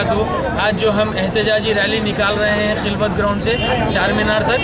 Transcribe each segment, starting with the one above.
वबरकातुहू। आज जो हम एहतजाजी रैली निकाल रहे हैं खिलफत ग्राउंड से चार मीनार तक,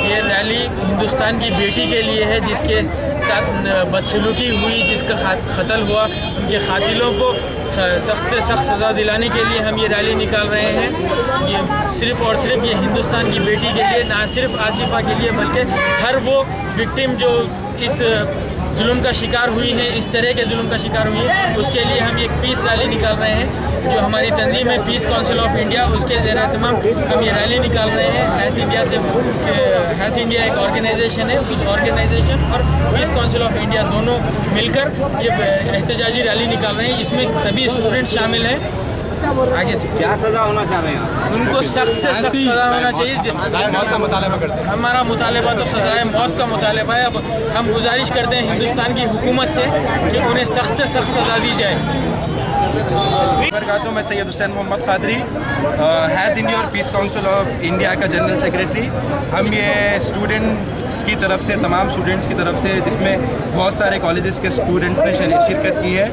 ये रैली हिंदुस्तान की बेटी के लिए है जिसके साथ बदसलूकी हुई, जिसका कत्ल हुआ, उनके कातिलों को सख्त से सख्त सज़ा दिलाने के लिए हम ये रैली निकाल रहे हैं। ये सिर्फ़ और सिर्फ ये हिंदुस्तान की बेटी के लिए, ना सिर्फ आसिफा के लिए बल्कि हर वो विक्टिम जो इस जुल्म का शिकार हुई है, इस तरह के जुल्म का शिकार हुई है, उसके लिए हम एक पीस रैली निकाल रहे हैं। जो हमारी तंजीम है पीस काउंसिल ऑफ इंडिया, उसके ज़ेर एहतमाम हम ये रैली निकाल रहे हैं। हैस इंडिया से, हैस इंडिया एक ऑर्गेनाइजेशन है, उस ऑर्गेनाइजेशन और पीस काउंसिल ऑफ इंडिया दोनों मिलकर ये एहतजाजी रैली निकाल रहे हैं। इसमें सभी स्टूडेंट शामिल हैं। आगे से क्या सज़ा होना चाह रहे हैं? उनको सख्त से सख्त सज़ा होना चाहिए। मौत का मुतालबा करते हैं। हमारा मुतालबा तो सज़ाए मौत का मुतालबा है। अब हम गुजारिश करते हैं हिंदुस्तान की हुकूमत से कि उन्हें सख्त से सख्त सज़ा दी जाए। मैं सैयद हुसैन मोहम्मद कादरी, हैज़ इंडिया और पीस काउंसिल ऑफ इंडिया का जनरल सेक्रेटरी। हम ये स्टूडेंट्स की तरफ से, तमाम स्टूडेंट्स की तरफ से, जिसमें बहुत सारे कॉलेजेस के स्टूडेंट्स ने शिरकत की है।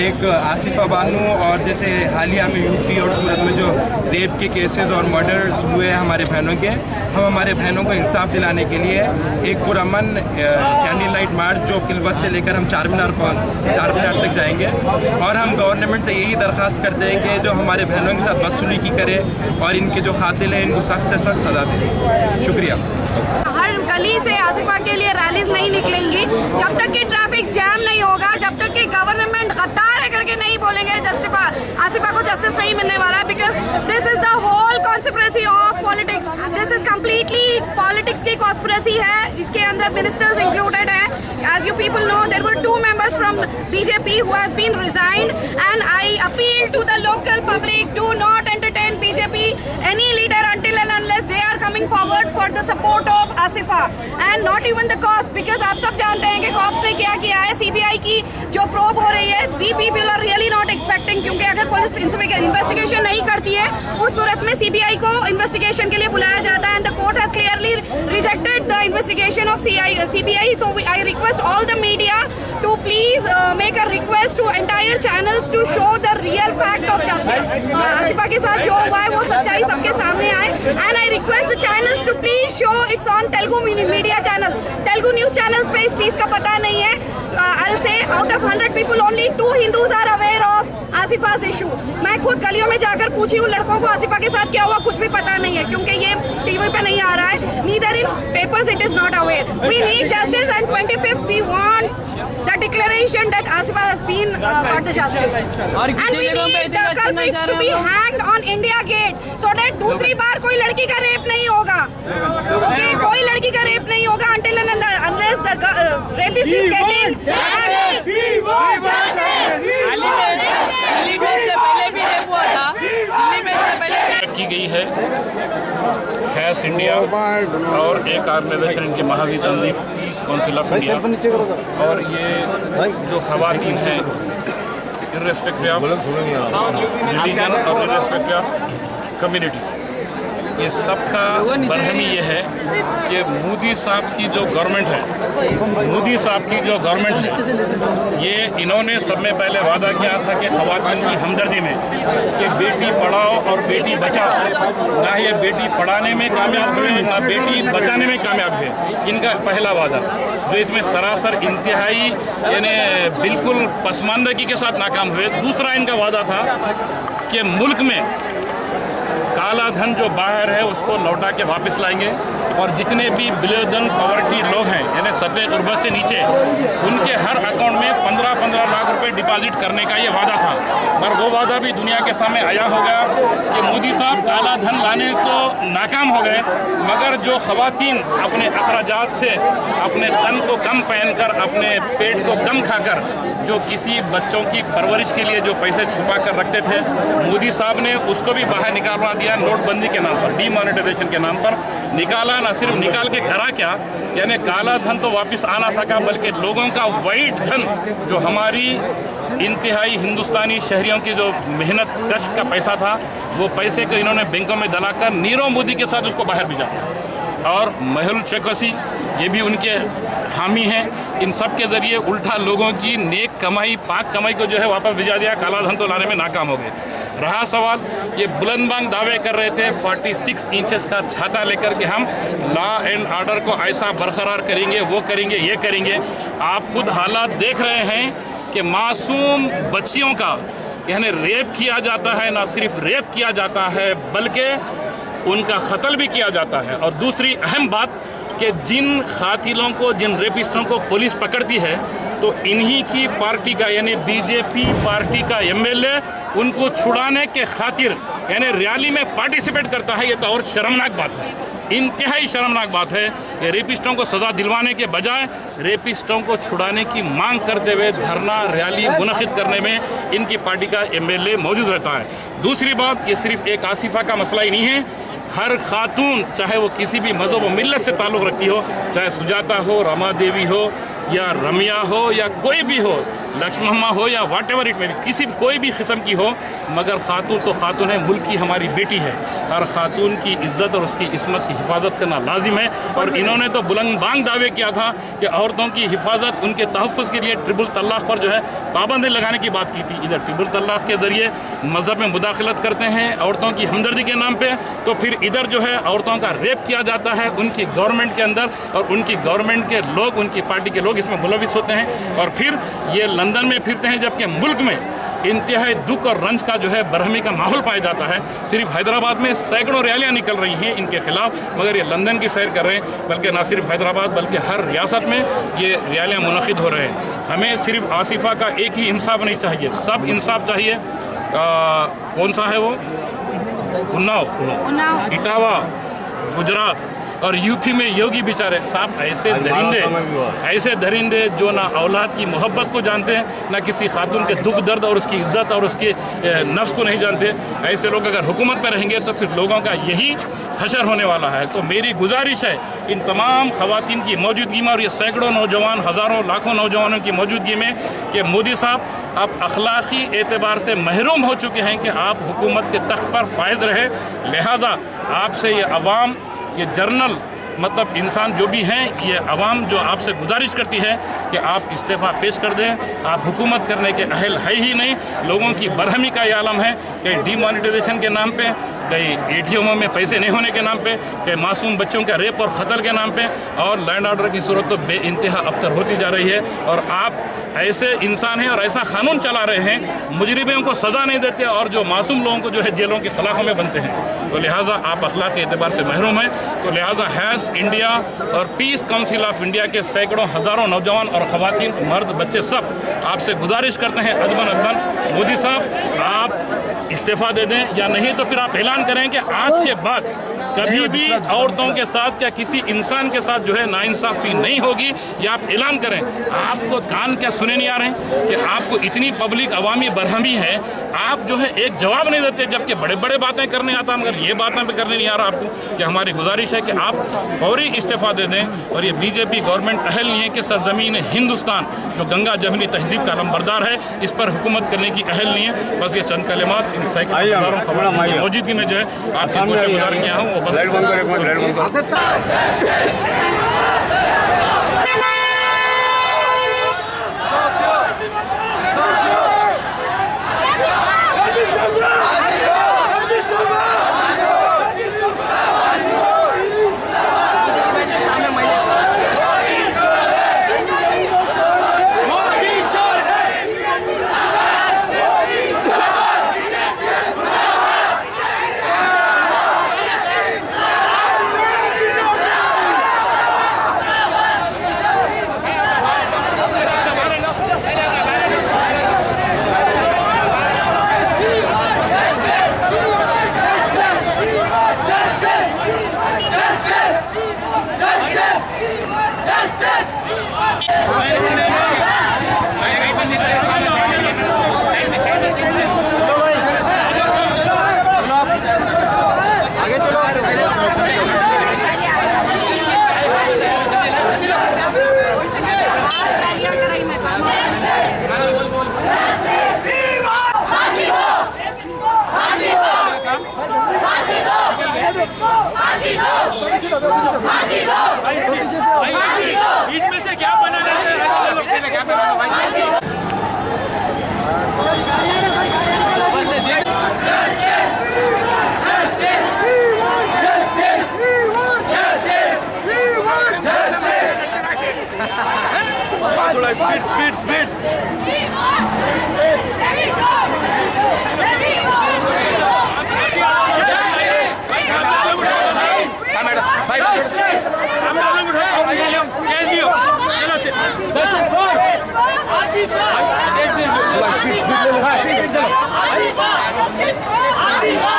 एक आसिफा बानू और जैसे हालिया में यूपी और सूरत में जो रेप के केसेस और मर्डर्स हुए हैं हमारे बहनों के, हम हमारे बहनों को इंसाफ दिलाने के लिए एक पुरअमन कैंडल लाइट मार्च जो खिलवत से लेकर हम चार मीनार तक जाएंगे। और हम गवर्नमेंट से यही दरख्वास्त करते हैं कि जो हमारे बहनों के साथ बदसलूकी करे और इनके जो कातिल हैं इनको सख्त से सख्त सज़ा दे। शुक्रिया। हर गली से आसिफा के लिए रैलीज नहीं निकलेंगी जब तक कि ट्रैफिक जैम नहीं होगा, जब तक कि गवर्नमेंट गद्दार है करके नहीं बोलेंगे आसिफा को जस्टिस नहीं मिलने वाला। Because this is the whole conspiracy of politics, this is completely politics की कॉन्स्पिरेसी है। इसके अंदर मिनिस्टर्स इंक्लूडेड है। As you people know, there were 2 members from BJP who has been resigned, and I appeal to the local public, do not entertain BJP any leader until and unless they are coming forward for the support of Asifa, and not even the cops, because आप सब जानते हैं कि cops ने क्या किया है। CBI की जो प्रोब हो रही है, we people are really not expecting, क्योंकि अगर पुलिस इन्वेस्टिगेशन नहीं करती है उस सूरत में CBI को इन्वेस्टिगेशन के लिए बुलाया जाता है, and the court has clearly rejected the investigation of CBI. So I request all the media to please make a request to entire channels to show the real fact of justice. Asifa के साथ जो हुआ है वो सच्चाई सबके सामने आए, and I request the channels to please show it's on Telugu media channel, Telugu news channels पे इस चीज़ का पता नहीं है। I'll say out of 100 people only 2 Hindus are aware of आसिफा's issue. मैं खुद गलियों में जाकर पूछी हूँ लड़कों को आसिफा के साथ क्या हुआ, कुछ भी पता नहीं है, क्योंकि ये टीवी पे नहीं आ रहा है, neither in papers it is not aware. We need justice, and 25th we want the declaration that Asifa has been got the justice, and we need the culprits to be hanged on India Gate so that दूसरी बार कोई लड़की का rape नहीं होगा। Okay, कोई लड़की का rape नहीं होगा until and unless the rapist is getting की गई है। हैस इंडिया और एक ऑर्गेनाइजेशन इनकी महावीर तंजीम पीस काउंसिल ऑफ इंडिया, और ये जो खवातीन हैं इर्रेस्पेक्टिव ऑफ रिलीजन और इर्रेस्पेक्टिव ऑफ कम्युनिटी, ये सब का बरहमी ये है कि मोदी साहब की जो गवर्नमेंट है, ये इन्होंने सब में पहले वादा किया था कि ख़वातीन की हमदर्दी में कि बेटी पढ़ाओ और बेटी बचाओ। ना ये बेटी पढ़ाने में कामयाब हुए, ना बेटी बचाने में कामयाब है। इनका पहला वादा जो इसमें सरासर इंतहाई यानी बिल्कुल पसमानदगी के साथ नाकाम हुए। दूसरा इनका वादा था कि मुल्क में काला धन जो बाहर है उसको लौटा के वापस लाएंगे, और जितने भी बिलो पॉवर्टी लोग हैं यानी सतह गुर्बत से नीचे, उनके हर अकाउंट में 15-15 लाख रुपए डिपॉजिट करने का ये वादा था। पर वो वादा भी दुनिया के सामने आया होगा कि मोदी साहब काला धन लाने तो नाकाम हो गए, मगर जो ख़वातीन अपने अखराजात से अपने तन को कम पहनकर, अपने पेट को कम खाकर, जो किसी बच्चों की परवरिश के लिए जो पैसे छुपा कर रखते थे, मोदी साहब ने उसको भी बाहर निकालवा दिया। नोटबंदी के नाम पर, डीमोनेटाइजेशन के नाम पर निकाला। ना सिर्फ निकाल के करा क्या, यानी काला धन तो वापस आ ना सका, बल्कि लोगों का वाइट धन जो हमारी इंतहाई हिंदुस्तानी शहरियों की जो मेहनत कश का पैसा था, वो पैसे को इन्होंने बैंकों में दलाकर नीरव मोदी के साथ उसको बाहर भेजा। और मेहुल चौकसी ये भी उनके हामी हैं। इन सब के ज़रिए उल्टा लोगों की नेक कमाई, पाक कमाई को जो है वापस भिजा दिया, काला धन तो लाने में नाकाम हो गए। रहा सवाल, ये बुलंदबांग दावे कर रहे थे 46 इंचेस का छाता लेकर के हम लॉ एंड ऑर्डर को ऐसा बरकरार करेंगे, वो करेंगे, ये करेंगे। आप खुद हालात देख रहे हैं कि मासूम बच्चियों का यानी रेप किया जाता है, ना सिर्फ रेप किया जाता है बल्कि उनका कत्ल भी किया जाता है। और दूसरी अहम बात कि जिन कातिलों को, जिन रेपिस्टों को पुलिस पकड़ती है तो इन्हीं की पार्टी का यानी बीजेपी पार्टी का एमएलए उनको छुड़ाने के खातिर यानी रैली में पार्टिसिपेट करता है। ये तो और शर्मनाक बात है, इंतहाई शर्मनाक बात है। ये रेपिस्टों को सज़ा दिलवाने के बजाय रेपिस्टों को छुड़ाने की मांग करते हुए धरना रैली मुनक़िद करने में इनकी पार्टी का एमएलए मौजूद रहता है। दूसरी बात, ये सिर्फ एक आसिफा का मसला ही नहीं है, हर खातून चाहे वो किसी भी मज़हब व मिल्लत से ताल्लुक़ रखती हो, चाहे सुजाता हो, रमा देवी हो या रमिया हो या कोई भी हो, लक्ष्मम्मा हो या वाट एवर इट में किसी कोई भी किस्म की हो, मगर खातून तो खातून है, मुल्क की हमारी बेटी है। हर खातून की इज़्ज़त और उसकी इस्मत की हिफाजत करना लाजिम है। और इन्होंने तो बुलंदबांग दावे किया था कि औरतों की हिफाजत, उनके तहफ़्फ़ुज़ के लिए ट्रिपल तलाक़ पर जो है पाबंदी लगाने की बात की थी। इधर ट्रिपल तलाक़ के ज़रिए मज़हब में मुदाखलत करते हैं औरतों की हमदर्दी के नाम पर, तो फिर इधर जो है औरतों का रेप किया जाता है उनकी गवर्नमेंट के अंदर, और उनकी गवर्नमेंट के लोग, उनकी पार्टी के लोग इसमें मुलविस होते हैं और फिर ये लंदन में फिरते हैं, जबकि मुल्क में इंतहाई दुख और रंज का जो है बरहमी का माहौल पाया जाता है। सिर्फ हैदराबाद में सैकड़ों रैलियां निकल रही हैं इनके खिलाफ, मगर ये लंदन की सैर कर रहे हैं, बल्कि ना सिर्फ हैदराबाद बल्कि हर रियासत में ये रैलियां मुनक़िद हो रहे हैं। हमें सिर्फ आसिफा का एक ही इंसाफ नहीं चाहिए, सब इंसाफ चाहिए। कौन सा है वो? उन्नाव, इटावा, गुजरात और यूपी में योगी बेचारे साहब ऐसे दरिंदे जो ना औलाद की मोहब्बत को जानते हैं, ना किसी खातून के दुख दर्द और उसकी इज्जत और उसके नफ्स को नहीं जानते, ऐसे लोग अगर हुकूमत में रहेंगे तो फिर लोगों का यही हशर होने वाला है। तो मेरी गुजारिश है इन तमाम खवातीन की मौजूदगी में और ये सैकड़ों नौजवान, हज़ारों लाखों नौजवानों की मौजूदगी में कि मोदी साहब आप अखलाकी एतबार से महरूम हो चुके हैं कि आप हुकूमत के तख्त पर फायद रहे, लिहाजा आपसे ये अवाम, ये जर्नल मतलब इंसान जो भी हैं, ये अवाम जो आपसे गुजारिश करती है कि आप इस्तीफ़ा पेश कर दें। आप हुकूमत करने के अहल है ही नहीं। लोगों की बरहमी का ये आलम है, कहीं डीमोनेटाइजेशन के नाम पे, कहीं एटीएमओ में पैसे नहीं होने के नाम पे, कहीं मासूम बच्चों का रेप और क़त्ल के नाम पे, और लैंड ऑर्डर की सूरत तो बेइंतहा अबतर होती जा रही है। और आप ऐसे इंसान हैं और ऐसा कानून चला रहे हैं, मुजरिमों को सज़ा नहीं देते और जो मासूम लोगों को जो है जेलों की सलाखों में बनते हैं। तो लिहाजा आप अखलाक के एतबार से महरूम हैं। तो लिहाजा हैज़ इंडिया और पीस काउंसिल ऑफ इंडिया के सैकड़ों हज़ारों नौजवान और ख़वातीन, मर्द, बच्चे सब आपसे गुजारिश करते हैं अदबन मोदी साहब आप इस्तीफ़ा दे दें, या नहीं तो फिर आप ऐलान करें कि आज के बाद कभी भी औरतों के साथ या किसी इंसान के साथ जो है नाइंसाफ़ी नहीं होगी, या आप ऐलान करें। आपको कान क्या सुने नहीं आ रहे हैं कि आपको इतनी पब्लिक अवामी बरहमी है, आप जो है एक जवाब नहीं देते, जबकि बड़े बड़े बातें करने आता, मगर ये बातें भी करने नहीं आ रहा आपको। कि हमारी गुजारिश है कि आप फौरी इस्तीफ़ा दे दें। और ये बीजेपी गवर्नमेंट अहल नहीं है कि सरजमीन हिंदुस्तान जो गंगा जमनी तहजीब का अलमबरदार है, इस पर हुकूमत करने की अहल नहीं है। बस ये चंद कलिमात इन सैकड़ों मौजूदगी में जो है आपसे गुजार किया हूँ। आसिफा